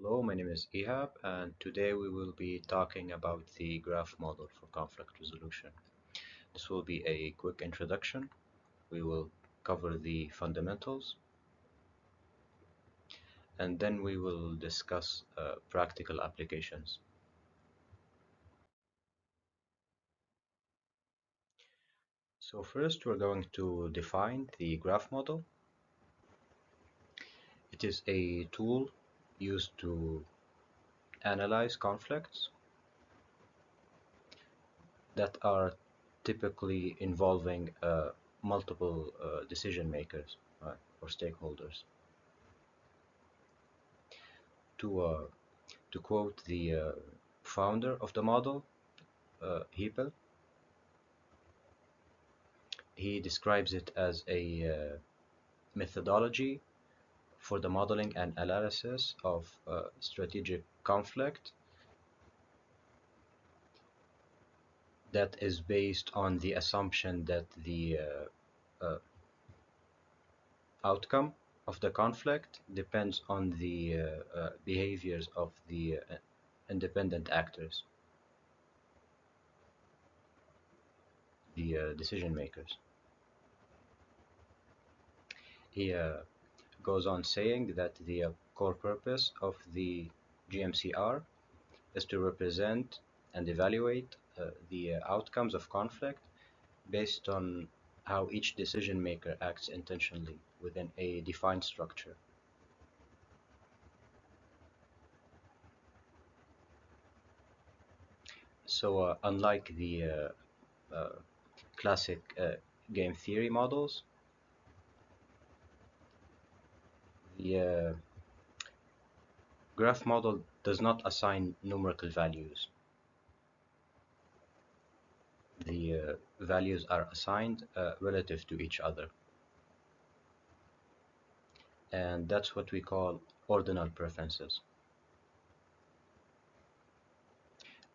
Hello, my name is Ihab, and today we will be talking about the graph model for conflict resolution. This will be a quick introduction. We will cover the fundamentals, and then we will discuss practical applications. So first, we're going to define the graph model. It is a tool used to analyze conflicts that are typically involving multiple decision makers or stakeholders. To, uh, to quote the founder of the model, Heppel, he describes it as a methodology for the modeling and analysis of strategic conflict that is based on the assumption that the outcome of the conflict depends on the behaviors of the independent actors, the decision makers. He goes on saying that the core purpose of the GMCR is to represent and evaluate the outcomes of conflict based on how each decision maker acts intentionally within a defined structure. So unlike the classic game theory models, the graph model does not assign numerical values. The values are assigned relative to each other, and that's what we call ordinal preferences.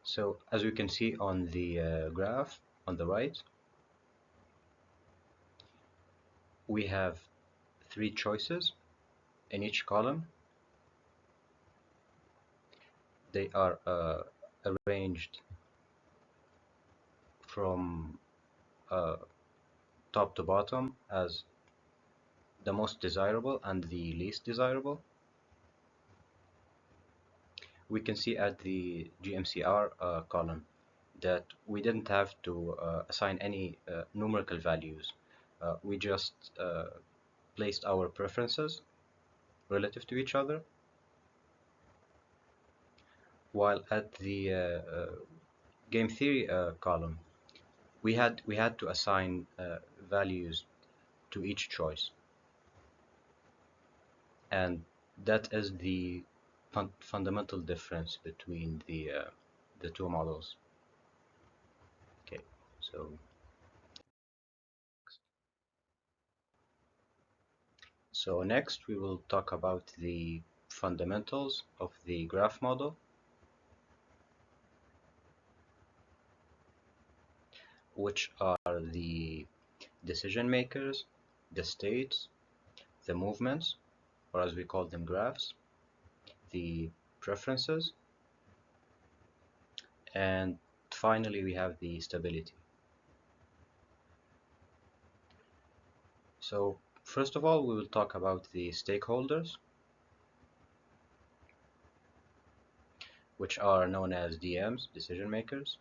So as we can see on the graph on the right, we have three choices in each column. They are arranged from top to bottom as the most desirable and the least desirable. We can see at the GMCR column that we didn't have to assign any numerical values. We just placed our preferences relative to each other, while at the game theory column we had to assign values to each choice, and that is the fundamental difference between the two models. Okay, so next we will talk about the fundamentals of the graph model, which are the decision makers, the states, the movements, or as we call them, graphs, the preferences, and finally we have the stability. So first of all, we will talk about the stakeholders, which are known as DMs, decision makers.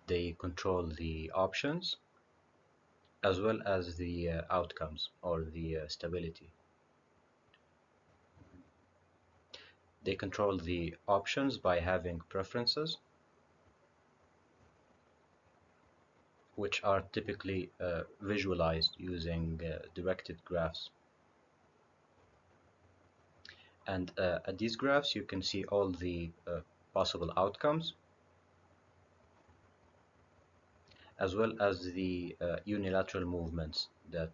They control the options as well as the outcomes or the stability. They control the options by having preferences, which are typically visualized using directed graphs. And at these graphs, you can see all the possible outcomes, as well as the unilateral movements that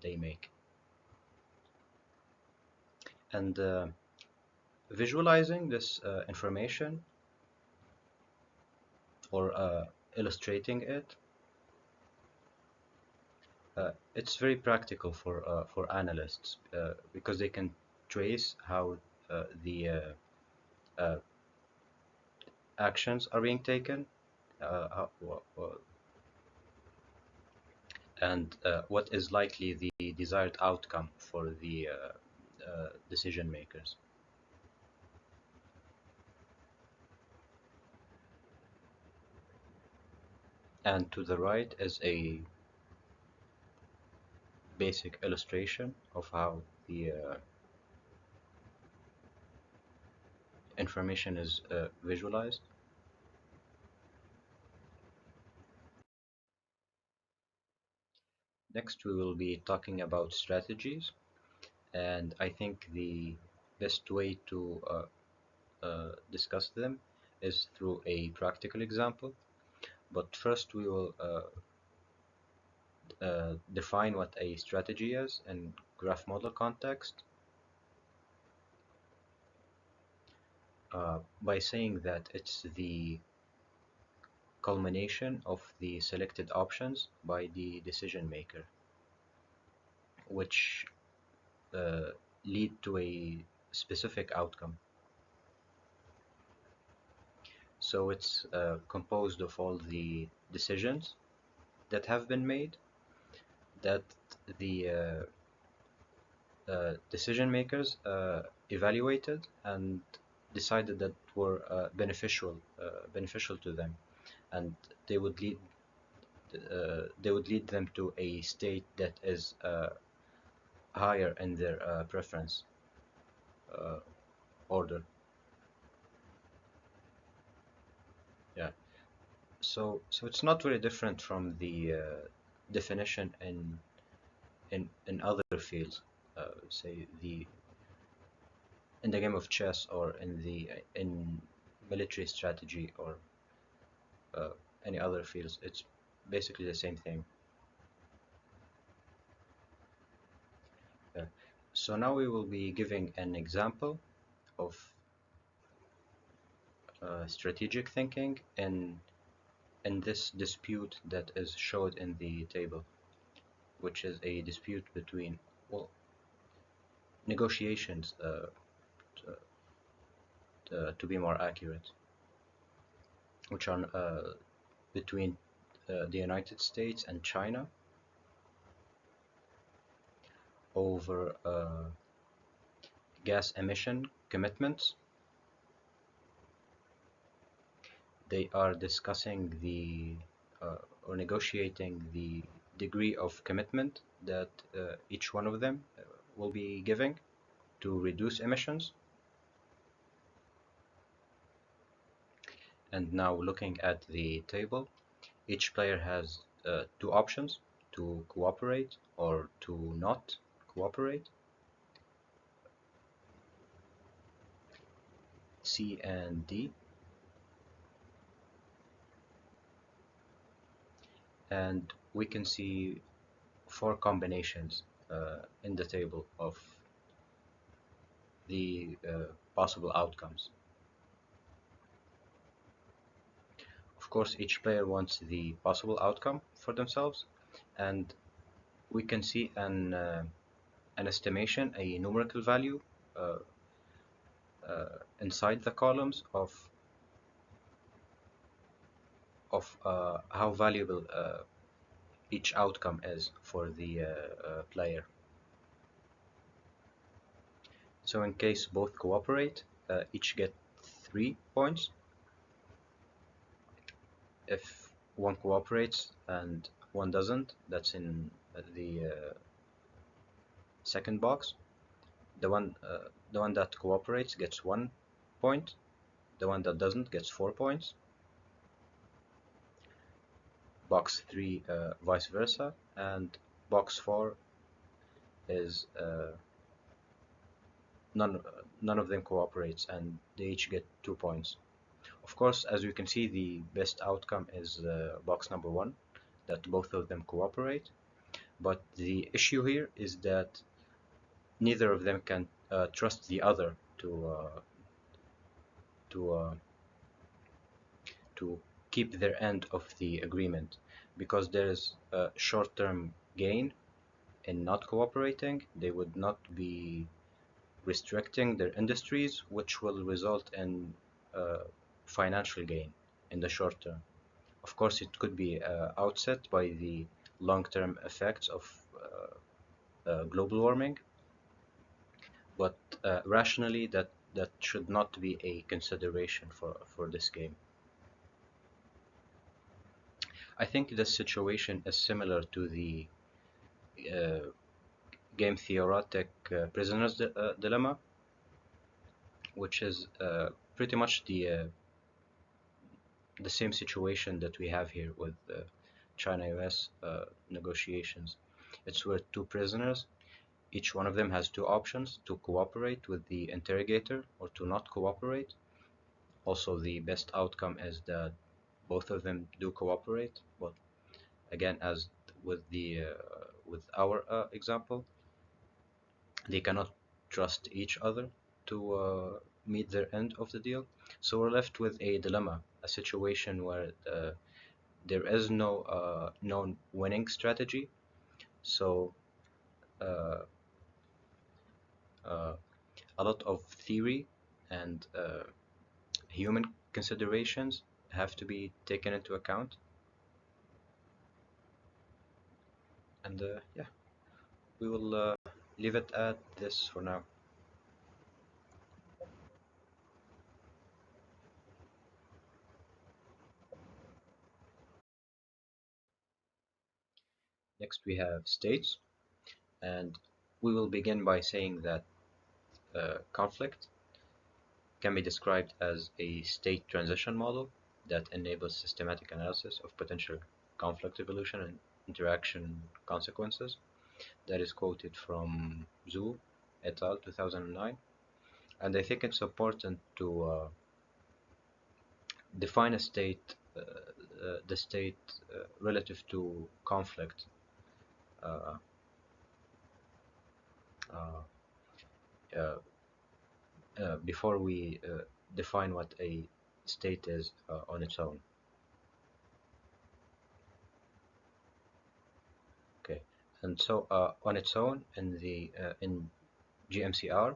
they make. And visualizing this information or illustrating it It's very practical for analysts because they can trace how the uh, actions are being taken, and what is likely the desired outcome for the decision makers. And to the right is a basic illustration of how the information is visualized. Next, we will be talking about strategies, and I think the best way to discuss them is through a practical example. But first, we will define what a strategy is in graph model context by saying that it's the culmination of the selected options by the decision maker, which uh, lead to a specific outcome. So it's composed of all the decisions that have been made that the decision makers evaluated and decided that were beneficial to them, and they would lead them to a state that is higher in their preference uh, order. Yeah. So it's not very different from the definition in other fields, say in the game of chess or in military strategy or uh, any other fields. It's basically the same thing. Yeah. So now we will be giving an example of strategic thinking in this dispute that is showed in the table, which is a dispute between, well, negotiations, to be more accurate, which are between the United States and China over gas emission commitments. They are discussing or negotiating the degree of commitment that each one of them will be giving to reduce emissions. And now looking at the table, each player has two options: to cooperate or to not cooperate, C and D. And we can see four combinations in the table of the possible outcomes. Of course, each player wants the possible outcome for themselves, and we can see an estimation, a numerical value uh, inside the columns of how valuable each outcome is for the player. So in case both cooperate, each get 3 points. If one cooperates and one doesn't, that's in the second box. The one that cooperates gets 1 point. The one that doesn't gets 4 points. Box 3 vice versa, and box 4 is none of them cooperates, and they each get 2 points. Of course, as you can see, the best outcome is box number 1, that both of them cooperate. But the issue here is that neither of them can trust the other to to keep their end of the agreement, because there is short-term gain in not cooperating. They would not be restricting their industries, which will result in uh, financial gain in the short term. Of course, it could be outset by the long-term effects of global warming, but rationally, that should not be a consideration for this game. I think the situation is similar to the uh, game theoretic prisoner's dilemma, which is pretty much the same situation that we have here with China-US negotiations. It's where two prisoners, each one of them has two options: to cooperate with the interrogator or to not cooperate. Also, the best outcome is that both of them do cooperate. But again, as with our example, they cannot trust each other to meet their end of the deal. So we're left with a dilemma, a situation where there is no known winning strategy. So uh, uh, a lot of theory and human considerations have to be taken into account. And yeah, we will leave it at this for now. Next, we have states, and we will begin by saying that conflict can be described as a state transition model that enables systematic analysis of potential conflict evolution and interaction consequences. That is quoted from Zhu et al. 2009. And I think it's important to define a state, the state relative to conflict, uh, uh, uh, before we define what a state is on its own. Okay, and so on its own in GMCR,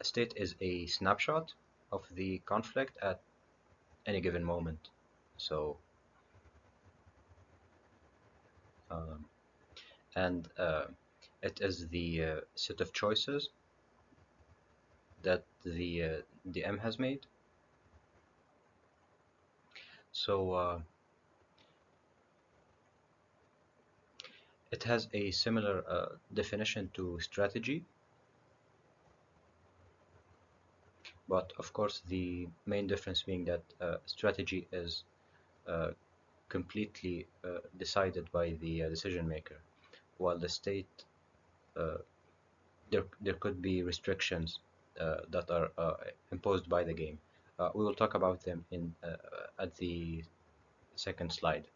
a state is a snapshot of the conflict at any given moment. So um, and it is the set of choices that the M has made. So it has a similar definition to strategy, but of course the main difference being that strategy is uh, completely decided by the decision maker, while the state uh, there could be restrictions that are imposed by the game. We will talk about them in at the second slide.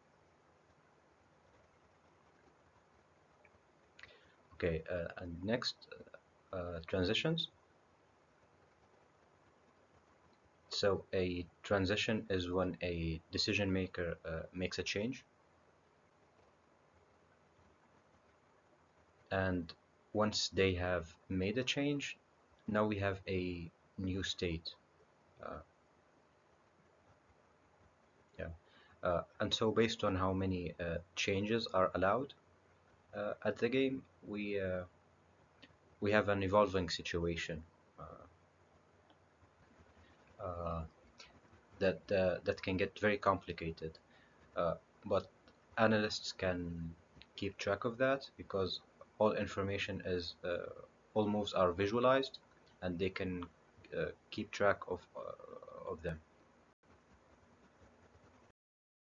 Okay, and next transitions. So a transition is when a decision maker makes a change, and once they have made a change, now we have a new state. Uh, yeah, and so based on how many changes are allowed at the game, we have an evolving situation uh, uh, that can get very complicated. Uh, but analysts can keep track of that because all information is all moves are visualized, and they can keep track of them.